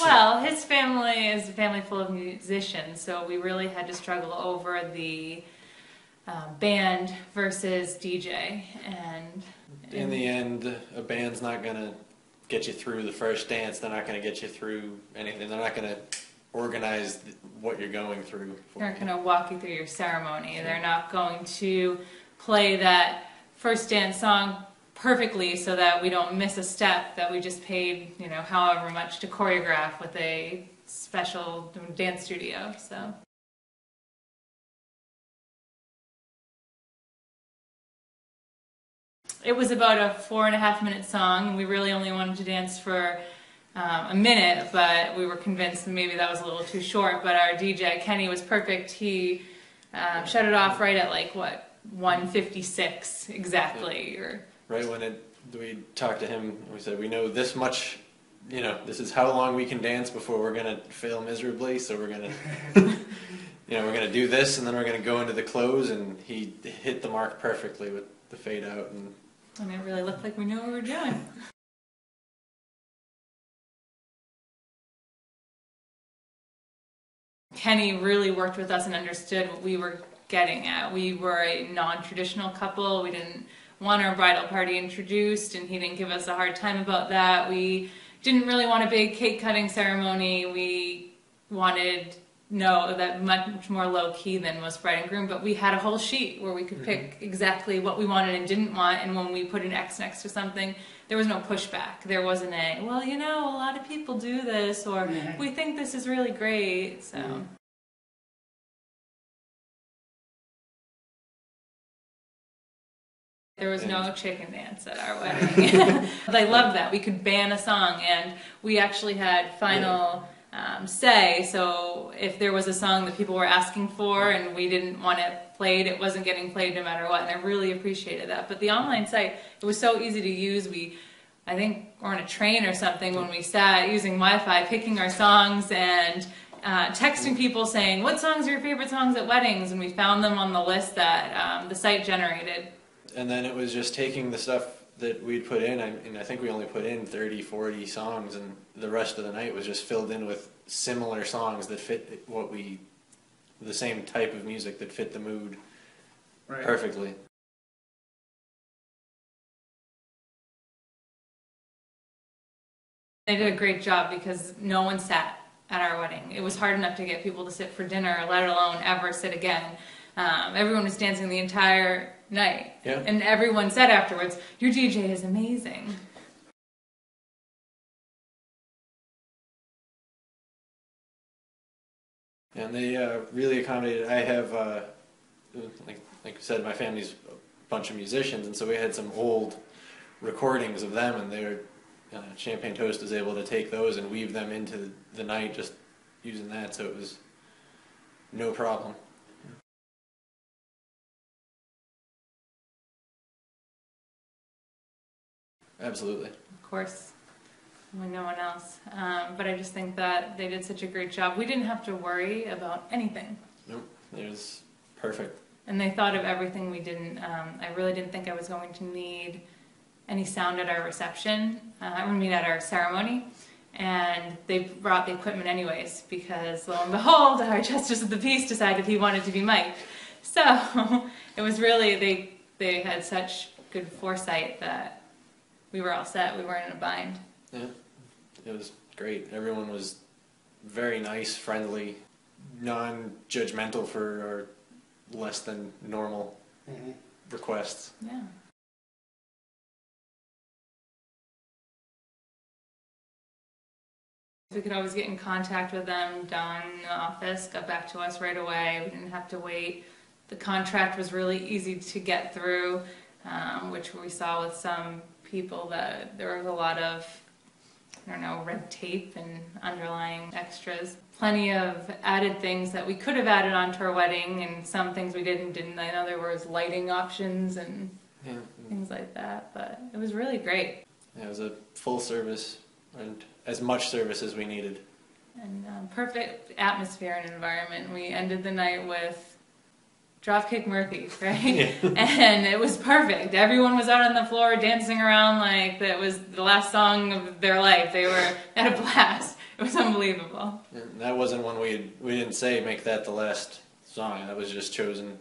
Well, his family is a family full of musicians, so we really had to struggle over the band versus DJ. And in the end, a band's not going to get you through the first dance. They're not going to get you through anything. They're not going to organize what you're going through. They're not going to walk you through your ceremony. Sure. They're not going to play that first dance song perfectly so that we don't miss a step that we just paid, however much to choreograph with a special dance studio. So it was about a 4.5-minute song. We really only wanted to dance for a minute, but we were convinced that maybe that was a little too short. But our DJ, Kenny, was perfect. He shut it off right at 1:56 exactly. Or right when we talked to him, we said, we know this much, this is how long we can dance before we're going to fail miserably, so we're going to, we're going to do this, and then we're going to go into the close, and he hit the mark perfectly with the fade out. And it really looked like we knew what we were doing. Kenny really worked with us and understood what we were getting at. We were a non-traditional couple. We didn't want our bridal party introduced, and he didn't give us a hard time about that. We didn't really want a big cake cutting ceremony. We wanted that much more low key than most bride and groom, but we had a whole sheet where we could pick exactly what we wanted and didn't want, and when we put an X next to something, there was no pushback. There wasn't a, well, a lot of people do this, or we think this is really great, so. There was no chicken dance at our wedding. I loved that. We could ban a song, and we actually had final say, so if there was a song that people were asking for and we didn't want it played, it wasn't getting played no matter what, and I really appreciated that. But the online site, it was so easy to use. I think we're on a train or something when we sat using Wi-Fi, picking our songs and texting people saying, what songs are your favorite songs at weddings? And we found them on the list that the site generated. And then it was just taking the stuff that we'd put in, and I think we only put in 30, 40 songs, and the rest of the night was just filled in with similar songs that fit the same type of music that fit the mood perfectly. They did a great job because no one sat at our wedding. It was hard enough to get people to sit for dinner, let alone ever sit again. Everyone was dancing the entire night. Yeah. And everyone said afterwards, your DJ is amazing. And they really accommodated. I have, like I said, my family's a bunch of musicians, and so we had some old recordings of them, and their Champagne Toast was able to take those and weave them into the night just using that, so it was no problem. Absolutely. Of course, when no one else. But I just think that they did such a great job. We didn't have to worry about anything. Nope, it was perfect. And they thought of everything we didn't. I really didn't think I was going to need any sound at our reception, at our ceremony. And they brought the equipment anyways, because lo and behold, our Justice of the Peace decided he wanted to be mic'd. So it was really, they had such good foresight that we were all set. We weren't in a bind. Yeah, it was great. Everyone was very nice, friendly, non-judgmental for our less than normal requests. Yeah. We could always get in contact with them down in the office, got back to us right away. We didn't have to wait. The contract was really easy to get through, which we saw with some people that there was a lot of, red tape and underlying extras. Plenty of added things that we could have added onto our wedding, and some things we didn't. I know there was lighting options and things like that, but it was really great. Yeah, it was a full service and as much service as we needed. And perfect atmosphere and environment. We ended the night with Dropkick Murphys, right? Yeah. And it was perfect. Everyone was out on the floor dancing around like that was the last song of their life. They were at a blast. It was unbelievable. And that wasn't one we didn't say make that the last song. That was just chosen